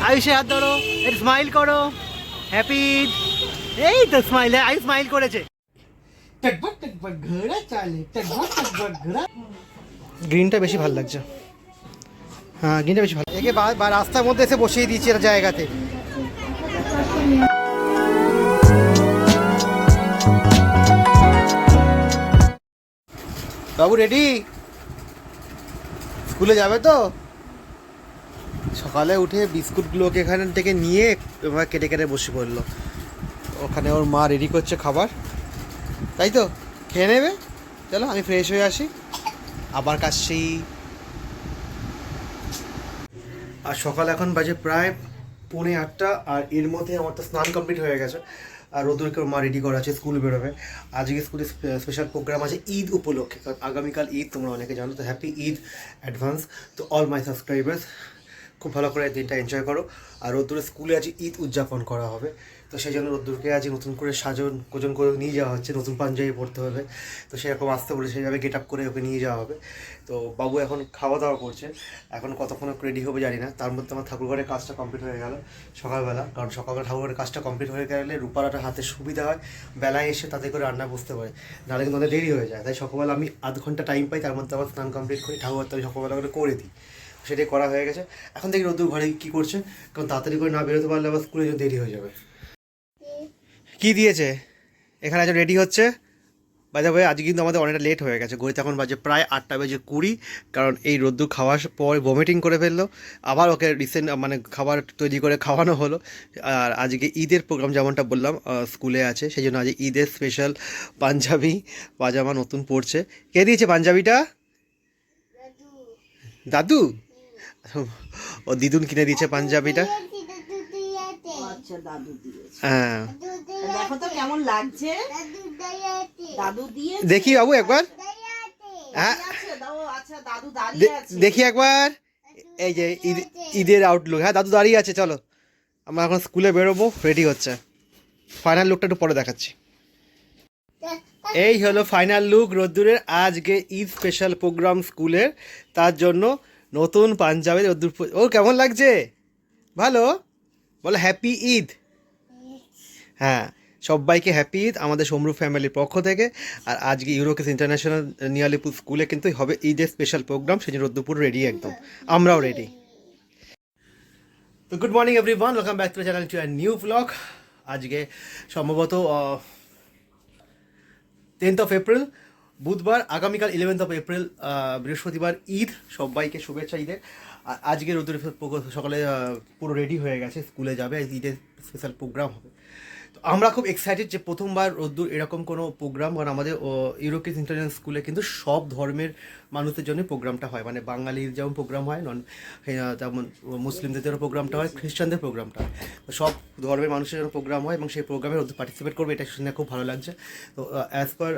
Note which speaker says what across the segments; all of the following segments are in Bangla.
Speaker 1: আয়ুষে হাত ধরো, একটু স্মাইল করো, হ্যাপি ঈদ। এই তো স্মাইল, আয়ুষ স্মাইল করেছে। গ্রিনটা বেশি ভালো লাগছে। হ্যাঁ, গ্রিনটা বেশি ভালো। একে রাস্তার মধ্যে এসে বসিয়ে দিয়েছি একটা জায়গাতে। বাবু রেডি? স্কুলে যাবে তো? সকালে উঠে বিস্কুটগুলোকে এখান থেকে নিয়ে এবার কেটে কেটে বসে পড়লো। ওখানে ওর মা রেডি করছে খাবার, তাই তো? খেয়ে নেবে? চলো আমি ফ্রেশ হয়ে আসি, আবার কাশছি। আর সকাল এখন বাজে প্রায় 7:45, আর এর মধ্যে আমার তো স্নান কমপ্লিট হয়ে গেছে। আর রোদুরকে মা রেডি করা আছে, স্কুল বেরোবে। আজকে স্কুলে স্পেশাল প্রোগ্রাম আছে ঈদ উপলক্ষে, কারণ আগামীকাল ঈদ, তোমরা অনেকে জানো। তো হ্যাপি ঈদ অ্যাডভান্স তো অল মাই সাবস্ক্রাইবার্স। খুব ভালো করে দিনটা এনজয় করো। আর রোদ্দুরের স্কুলে আজ ঈদ উদযাপন করা হবে, তো সেই জন্য রোদ্দুরকে আজ নতুন করে গোজন করে নিয়ে যাওয়া হচ্ছে। নতুন পাঞ্জাবি পরতে হবে, তো সেরকম আসতে বলে সেইভাবে গেট আপ করে ওকে নিয়ে যাওয়া হবে। তো বাবু এখন খাওয়া দাওয়া করছে, এখন কতক্ষণ রেডি হবে জানি না। তার মধ্যে আমার ঠাকুরঘরের কাজটা কমপ্লিট হয়ে গেল সকালবেলা, কারণ সকালবেলা ঠাকুরঘরের কাজটা কমপ্লিট হয়ে গেলে রূপারাটা হাতে সুবিধা হয়, বেলায় এসে তাদের করে রান্না বসতে পারে, নাহলে কিন্তু অনেক দেরি হয়ে যায়। তাই সকালবেলা আমি আধ ঘন্টা টাইম পাই, তার মধ্যে আমার স্নান কমপ্লিট করি, ঠাকুরঘরটা আমি সকালবেলা করে দিই। সেটাই করা হয়ে গেছে। এখন দেখি রোদ্দুর ঘরে কী করছে, কারণ তাড়াতাড়ি করে না বেরোতে পারলে আবার স্কুলে জন্য দেরি হয়ে যাবে। কি দিয়েছে এখানে? আজ রেডি হচ্ছে। বাজে ভাই আজকে কিন্তু আমাদের অনেকটা লেট হয়ে গেছে, ঘড়িতে এখন বাজে প্রায় 8:20, কারণ এই রোদ্দুর খাওয়ার পর ভমিটিং করে ফেললো। আবার ওকে মানে খাবার তৈরি করে খাওয়ানো হলো। আর আজকে ঈদের প্রোগ্রাম যেমনটা বললাম স্কুলে আছে, সেই জন্য আজ ঈদের স্পেশাল পাঞ্জাবি পাজামা নতুন পড়ছে। কে দিয়েছে পাঞ্জাবিটা? দাদু? ও দিদুন কিনে দিয়েছে পাঞ্জাবিটা। হ্যাঁ,
Speaker 2: দেখো তো কেমন লাগছে। দাদু দিয়ে
Speaker 1: দেখি বাবু একবার। হ্যাঁ দেখি একবার। এই যে ঈদের আউটলুক। হ্যাঁ দাদু দাঁড়িয়ে আছে, চলো আমরা এখন স্কুলে বেরোবো, রেডি হচ্ছে। ফাইনাল লুকটা একটু পরে দেখাচ্ছি। এই হলো ফাইনাল লুক রোদ্দুরের। আজকে ঈদ স্পেশাল প্রোগ্রাম স্কুলের, তার জন্য নতুন পাঞ্জাবি রোদ্দুর। ও কেমন লাগছে? ভালো? বলো হ্যাপি ঈদ। হ্যাঁ, সবাইকে হ্যাপি ঈদ আমাদের সমরু ফ্যামিলির পক্ষ থেকে। আর আজকে ইউরোকেস ইন্টারন্যাশনাল নিয়ালিপুর স্কুলে কিন্তু হবে ঈদের স্পেশাল প্রোগ্রাম, সেই জন্য রোদ্দুপুর রেডি একদম, আমরাও রেডি। তো good morning everyone, welcome back to the channel to a new blog. আজকে সম্ভবত 10th এপ্রিল বুধবার, আগামীকাল 11th এপ্রিল বৃহস্পতিবার ঈদ। সবাইকে শুভেচ্ছা ঈদের। আর আজকে রোদ্দুর সকালে পুরো রেডি হয়ে গেছে, স্কুলে যাবে, ঈদের স্পেশাল প্রোগ্রাম হবে। তো আমরা খুব এক্সাইটেড যে প্রথমবার রোদ্দুর এরকম কোনো প্রোগ্রাম, কারণ আমাদের ইউরোকেস ইন্টারন্যাশনাল স্কুলে কিন্তু সব ধর্মের মানুষদের জন্য প্রোগ্রামটা হয়, মানে বাঙালির যেমন প্রোগ্রাম হয়, তেমন মুসলিমদের জন্য প্রোগ্রামটা হয়, খ্রিস্টানদের প্রোগ্রামটা হয়। তো সব ধর্মের মানুষের জন্য প্রোগ্রাম হয় এবং সেই প্রোগ্রামে রোদ্দুর পার্টিসিপেট করবে, এটা শুনে খুব ভালো লাগছে। তো অ্যাজ পার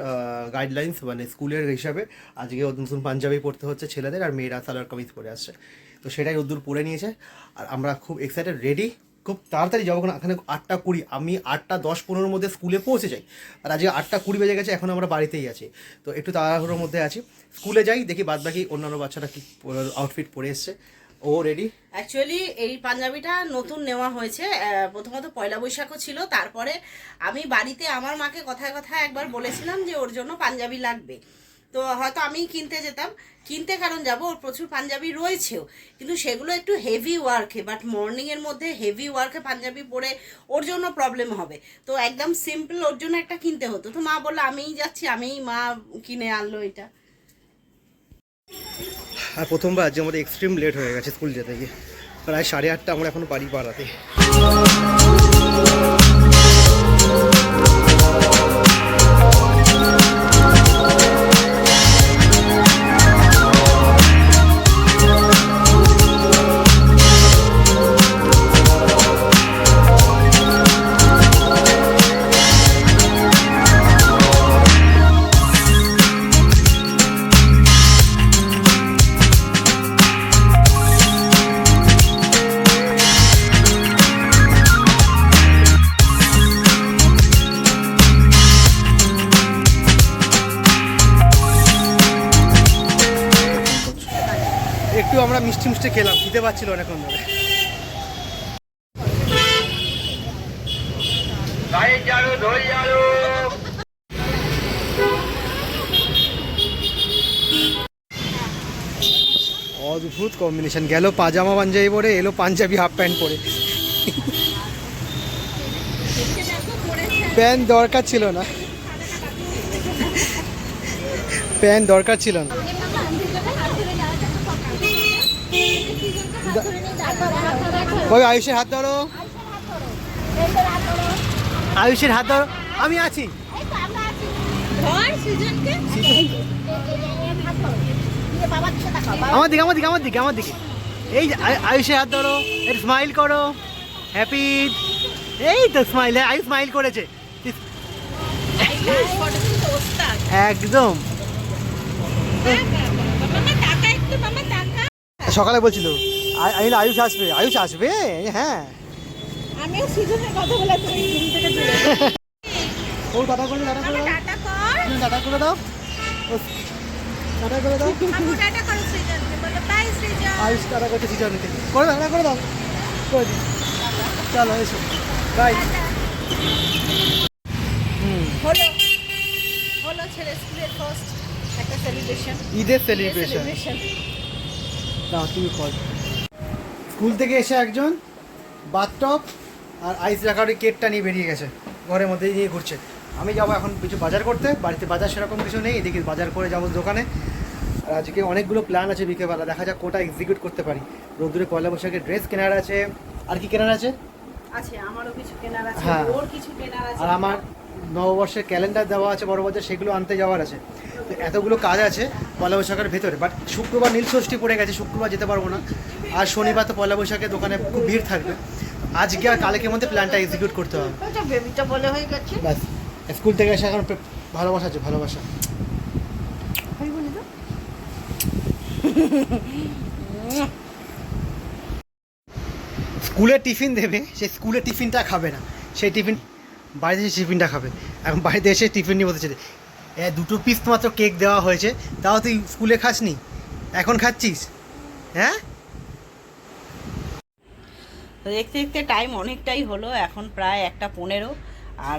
Speaker 1: গাইডলাইন্স মানে স্কুলের হিসাবে আজকে নতুন পাঞ্জাবি পড়তে হচ্ছে ছেলেদের, আর মেয়েরা সালোয়ার কামিজ পরে আসছে। তো সেটাই রোদ্দুর পরে নিয়েছে, আর আমরা খুব এক্সাইটেড, রেডি। খুব তাড়াতাড়ি যাবো, এখানে 8:20, আমি 8:10-15 মধ্যে স্কুলে পৌঁছে যাই। আর আজকে 8:20 বেজে গেছে, এখন আমরা বাড়িতেই আছি। তো একটু তাড়াহুড়োর মধ্যে আছি, স্কুলে যাই, দেখি বাদবাকি অন্যান্য বাচ্চারা কি আউটফিট পরে এসছে। ও রেডি?
Speaker 2: অ্যাকচুয়ালি এই পাঞ্জাবিটা নতুন নেওয়া হয়েছে, প্রথমত পয়লা বৈশাখও ছিল। তারপরে আমি বাড়িতে আমার মাকে কথায় কথায় একবার বলেছিলাম যে ওর জন্য পাঞ্জাবি লাগবে, তো হয়তো আমি কিনতে কারণ যাব, ওর প্রচুর পাঞ্জাবি রয়েছেও, কিন্তু সেগুলো একটু হেভি ওয়ার্কে, বাট মর্নিংয়ের মধ্যে হেভি ওয়ার্কে পাঞ্জাবি পরে ওর জন্য প্রবলেম হবে। তো একদম সিম্পল ওর জন্য একটা কিনতে হতো। তো মা বললো আমিই যাচ্ছি, মা কিনে আনলো এটা।
Speaker 1: আর প্রথমবার আজকে আমাদের এক্সট্রিম লেট হয়ে গেছে স্কুল যেতে গিয়ে, প্রায় 8:30 আমরা এখনো বাড়ি পাড়াতে। একটু আমরা মিষ্টি খেলাম, খেতে পাচ্ছিল অনেকক্ষণ ধরে। অদ্ভুত কম্বিনেশন, গেল পাজামা পাঞ্জাবি পরে, এলো পাঞ্জাবি হাফ প্যান্ট পরে। প্যান্ট দরকার ছিল না, প্যান্ট দরকার ছিল না। ওই আয়ুষের হাত ধরো, আয়ুষের হাত ধরো, আমি আছি। আমার দিকে, আমার দিকে, আমার দিকে, আমার দিকে। এই আয়ুষের হাত ধরো, একটু স্মাইল করো, হ্যাপি। এই তো স্মাইল, আয়ুষ স্মাইল করেছে একদম। সকালে বলছিল আয়ুষ আসবে, আয়ুষ আসবে, হ্যাঁ।
Speaker 3: আমিও সিজনের কথা বলেছি ঘুম থেকে তুলে।
Speaker 1: ও টাটা করে, টাটা করে দাও, টাটা করে দাও, টাটা করে দাও।
Speaker 3: আপু টাটা করো সৃজনকে, বলো বাই সৃজন।
Speaker 1: আয়ুষ টাটা করতে সিজনকে করে দাও, টাটা করে দাও, করে দিই। চলো এসো, বাই।
Speaker 3: হলো হলো ছেলে স্কুলের ফার্স্ট একটা সেলিব্রেশন,
Speaker 1: ঈদের সেলিব্রেশন। দাও তুমি কর। স্কুল থেকে এসে একজন বাথটব আর আইস রাখার ওই কেকটা নিয়ে বেরিয়ে গেছে, ঘরের মধ্যে নিয়ে ঘুরছে। আমি যাবো এখন কিছু বাজার করতে, বাড়িতে বাজার সেরকম কিছু নেই, এদিকে বাজার করে যাবো দোকানে। আর আজকে অনেকগুলো প্ল্যান আছে বিকেলবেলা, দেখা যাক কোটা এক্সিকিউট করতে পারি। রোদ্দুরে পয়লা বৈশাখের ড্রেস কেনার আছে, আর কি কেনার আছে?
Speaker 2: আছে আমারও কিছু কেনার আছে,
Speaker 1: হ্যাঁ।
Speaker 2: ওর কিছু কেনার আছে,
Speaker 1: আর আমার নববর্ষের ক্যালেন্ডার দেওয়া আছে বড় বাজার, সেগুলো আনতে যাওয়ার আছে। তো এতগুলো কাজ আছে পয়লা বৈশাখের ভেতরে। বাট শুক্রবার নীলষষ্ঠী পড়ে গেছে, শুক্রবার যেতে পারবো না। আর শনিবার তো পয়লা বৈশাখের দোকানে খুব ভিড় থাকবে। আজকে আর কালকের মধ্যে প্ল্যানটা এক্সিকিউট করতে হবে।
Speaker 2: বেবিটা বলে হয়ে গেছে।
Speaker 1: ব্যাস, স্কুল থেকে এসে এখন ভালোবাসা আছে, ভালোবাসা। স্কুলে টিফিন দেবে, সেই স্কুলের টিফিনটা খাবে না, সেই টিফিন বাড়িতে এসে টিফিনটা খাবে। এখন বাড়িতে এসে টিফিন নিয়ে বসেছে। দুটো পিস মাত্র কেক দেওয়া হয়েছে, তাও তুই স্কুলে খাসনি, এখন খাচ্ছিস? হ্যাঁ,
Speaker 2: তো দেখতে দেখতে টাইম অনেকটাই হলো, এখন প্রায় 1:15। আর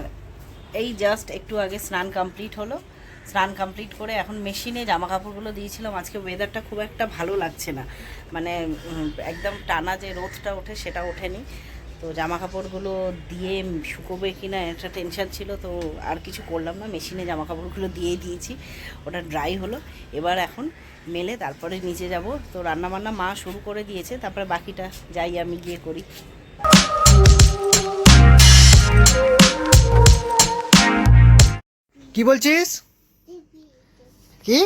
Speaker 2: এই জাস্ট একটু আগে স্নান কমপ্লিট হলো। স্নান কমপ্লিট করে এখন মেশিনে জামা কাপড়গুলো দিয়েছিলাম। আজকে ওয়েদারটা খুব একটা ভালো লাগছে না, মানে একদম টানা যে রোদটা ওঠে সেটা ওঠেনি। তো জামা কাপড়গুলো দিয়ে শুকোবে কি না একটা টেনশান ছিল, তো আর কিছু করলাম না, মেশিনে জামা কাপড়গুলো দিয়েই দিয়েছি। ওটা ড্রাই হলো, এবার এখন মেলে তারপরে নিচে যাব। তো রান্নাবান্না মা শুরু করে দিয়েছে, তারপরে বাকিটা যাই আমি গিয়ে করি।
Speaker 1: কি বলছিস? কি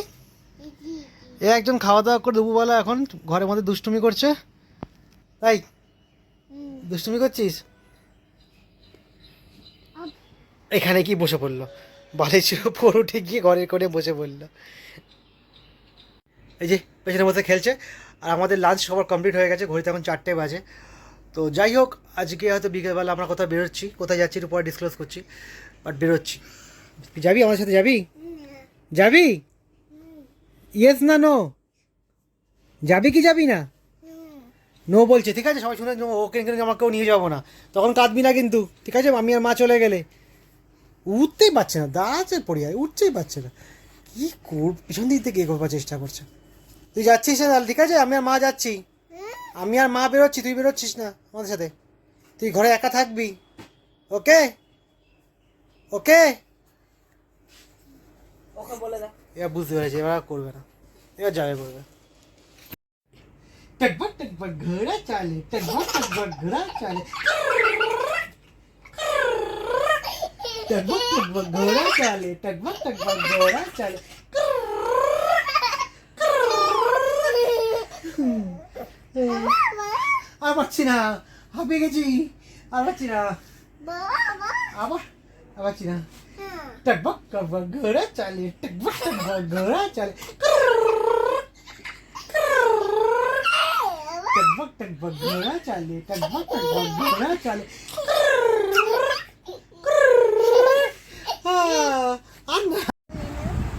Speaker 1: এ একজন খাওয়া দাওয়া করে দুপুরবেলা এখন ঘরের মধ্যে দুষ্টুমি করছে, তাই দুষ্টুমি করছিস? এখানে কি বসে পড়লো, বালিশের উপর উঠে গিয়ে ঘরে করে বসে পড়লো। এই যে পেছনের মধ্যে খেলছে। আর আমাদের লাঞ্চ সবার কমপ্লিট হয়ে গেছে, ঘড়িতে এখন 4টে বাজে। তো যাই হোক, আজকে হয়তো বিকেলবেলা আমরা কোথাও বেরোচ্ছি, কোথায় যাচ্ছি একটু পরে ডিসক্লোজ করছি, বাট বেরোচ্ছি। যাবি আমার সাথে? যাবি? যাবি? ইয়েস না নো? যাবি কি যাবি না? নো বলছে, ঠিক আছে? সবাই শুনে ওকে আমাকেও নিয়ে যাবো না, তখন কাঁদবি না কিন্তু, ঠিক আছে? আমি আর মা চলে গেলে উঠতেই পারছে না, দাঁড়াচ্ছে পড়ে যায়, উঠতেই পারছে না। কী পিছন দিক থেকে করবার চেষ্টা করছে। তুই যাচ্ছিস না তাহলে? ঠিক আছে, আমি আর মা যাচ্ছি, আমি আর মা বেরোচ্ছি, তুই বেরোচ্ছিস না আমাদের সাথে, তুই ঘরে একা থাকবি, ওকে? ওকে,
Speaker 2: ওকে বলে দাও।
Speaker 1: এবার বুঝতে পেরেছি, এবার আর করবে না, এবার যাবে করবে। टकबक टकबक घोड़ा चाले, टकबक टकबक घोड़ा चाले, टकबक टकबक घोड़ा चाले, टकबक टकबक घोड़ा चाले। আর পাচ্ছি না, হাঁপিয়ে গেছি, আর পাচ্ছি না, আবার আর পাচ্ছি না। टकबक टकबक घोड़ा चाले, टकबक टकबक घोड़ा चाले, टकबक टकबक घोड़ा चाले, टकबक टकबक घोड़ा चाले।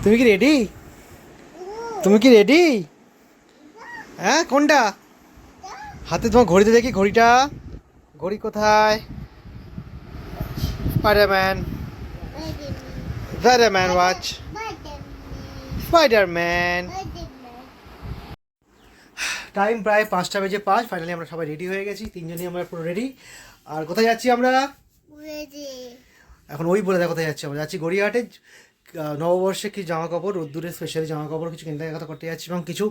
Speaker 1: তুমি কি রেডি? তুমি কি রেডি? হ্যাঁ, কোনটা হাতে? তোমার ঘড়িতে দেখি, ঘড়িটা, ঘড়ি কোথায়? Spider-Man. Spider-Man watch. Spider-Man. Time প্রায় 5:05। ফাইনালি আমরা সবাই রেডি হয়ে গেছি, তিনজনই আমরা পুরো রেডি। আর কোথায় যাচ্ছি আমরা? এখন ওই বলে দেয় কোথায় যাচ্ছি। আমরা যাচ্ছি গড়িয়াহাটে নববর্ষে কিছু জামা কাপড়, রোদ্দুরের স্পেশালি জামা কাপড় কিছু কিনতে কথা করতে যাচ্ছি, এবং কিছু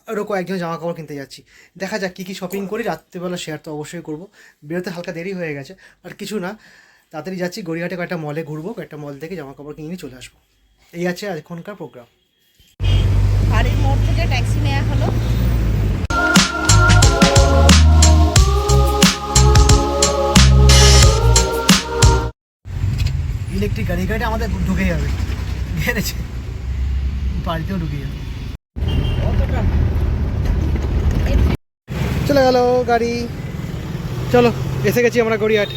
Speaker 1: আরও কয়েকজন জামা কাপড় কিনতে যাচ্ছি। দেখা যাক কী কী শপিং করি, রাত্রিবেলা শেয়ার তো অবশ্যই করবো। বেরোতে হালকা দেরি হয়ে গেছে, আর কিছু না, তাড়াতাড়ি যাচ্ছি গড়িয়াহাটে কয়েকটা মলে ঘুরবো, কয়েকটা মল থেকে জামা কাপড় কিনে নিয়ে চলে আসবো। এই আছে এখনকার প্রোগ্রাম।
Speaker 2: বাড়ির মোড় থেকে ট্যাক্সি নেওয়া হলো।
Speaker 1: ইলেকট্রিক গাড়ি আমাদের ঢুকে যাবে, গেছে বাড়িতেও ঢুকে যাবে। চলে গেল গাড়ি। চলো, এসে গেছি আমরা গড়িয়াহাট।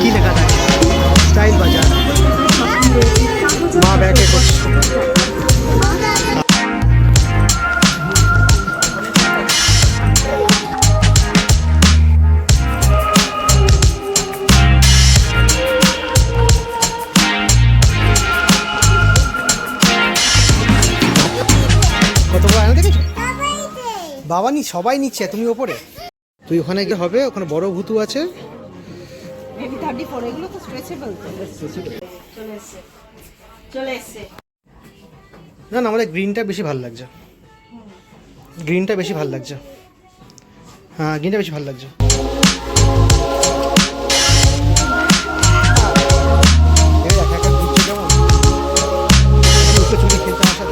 Speaker 1: কি লেখা থাকে? স্টাইল বাজার। মা ব্যাগে করছে। কত বড় আয়না দেখেছো? বাবা নি সবাই নিচ্ছে, তুমি ওপরে। তুই ওখানে গিয়ে হবে, ওখানে বড় ভুতু আছে।
Speaker 2: মেবি 34 এগুলো তো স্ট্রেচেবল তো। চলে এসে
Speaker 1: না না, আমাদের গ্রিনটা বেশি ভালো লাগছে। গ্রিনটা বেশি ভালো লাগছে। হ্যাঁ, গ্রিনটা বেশি ভালো লাগছে। চুরি খেলতে আসা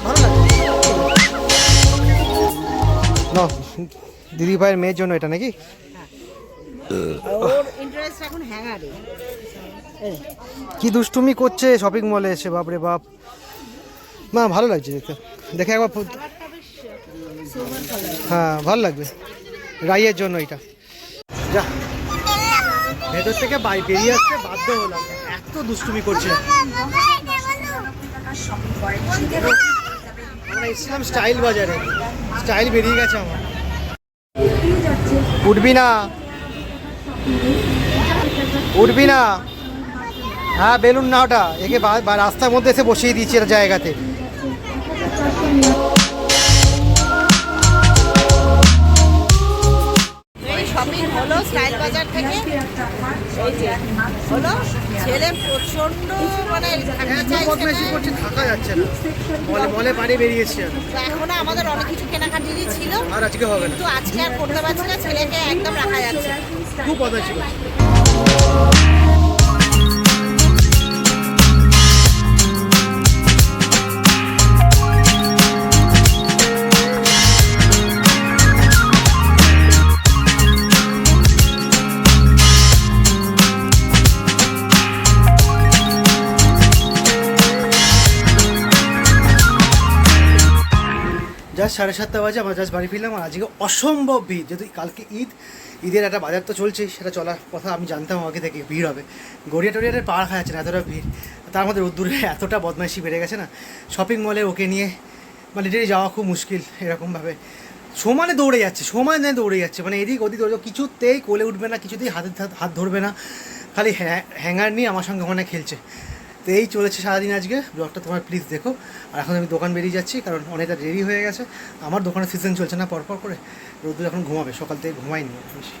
Speaker 1: ভালো লাগছে। না, দিদি ভাইয়ের মেয়ের জন্য এটা নাকি?
Speaker 2: ওর ইন্টারেস্ট এখন হ্যাঙ্গারে।
Speaker 1: কি দুষ্টুমি করছে শপিং মলে এসে, বাপরে বাপ। না, ভালো লাগছে দেখতে, দেখে একবার। হ্যাঁ, ভালো লাগবে রাইয়ের জন্য এটা। যা, ভেতর থেকে বেরিয়ে আসতে বাধ্য হলাম, এত দুষ্টুমি করছে। আমরা ইসলাম স্টাইল বাজারে, স্টাইল বেরিয়ে গেছে আমার। উঠবি না, উঠবি না। হ্যাঁ, বেলুন না ওটা, একে রাস্তার মধ্যে এসে বসিয়ে দিয়েছি এটা জায়গাতে।
Speaker 2: শপিং হলো স্টাইল বাজার থেকে। এই যে হলো, ছেলে প্রচন্ড মানে
Speaker 1: করছে, থাকা যাচ্ছে না। মলে মলে পাড়ে বেরিয়েছি।
Speaker 2: এখনো আমাদের অনেক কিছু কেনাকাটিরই ছিল,
Speaker 1: আর আজকে হবে না,
Speaker 2: কিন্তু আজকে আর করতে পারছি না, ছেলেকে একদম রাখা যাচ্ছে না।
Speaker 1: খুব বদমাইশি করছে। জাস্ট 7:30 বাজে, আমরা জাস্ট বাড়ি ফিরলাম। আর আজকে অসম্ভব ভিড়, যেহেতু কালকে ঈদের একটা বাজার তো চলছেই, সেটা চলার কথা আমি জানতাম আগে থেকে ভিড় হবে। গড়িয়া টড়িয়াটের পাড় খাওয়া যাচ্ছে না, এতটা ভিড়। তার মধ্যে রোদ্দুরে এতটা বদমাইশি বেড়ে গেছে না, শপিং মলে ওকে নিয়ে মানে লিটারি যাওয়া খুব মুশকিল। এরকমভাবে সমানে দৌড়ে যাচ্ছে, সমানে দৌড়ে যাচ্ছে, মানে এদিক ওদিক দৌড়ে, কিছুতেই কোলে উঠবে না, কিছুতেই হাত ধরবে না, খালি হ্যাঙ্গার নিয়ে আমার সঙ্গে ওখানে খেলছে। তো এই চলেছে সারাদিন আজকে। ব্লগটা তোমার প্লিজ দেখো। আর এখন আমি দোকান বেরিয়ে যাচ্ছি, কারণ অনেকটা দেরি হয়ে গেছে। আমার দোকানের সিজন চলছে না পরপর করে, রোদ্দুর এখন ঘুমাবে, সকাল থেকে ঘুমাইনি বেশি।